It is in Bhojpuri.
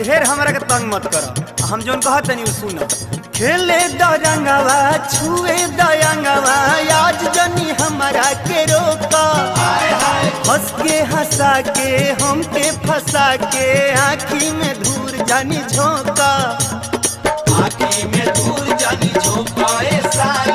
ढेर हमरा के तंग मत कर, हम जोन कहत तनी सुन। खेले दरंगवा छुए दयंगवा आज जनी हमरा के रोका, हंस के हंसा के हमके फंसा के आँखी में धूर जानी झोंका, आँखी में धूल जानी झोंका ए साली।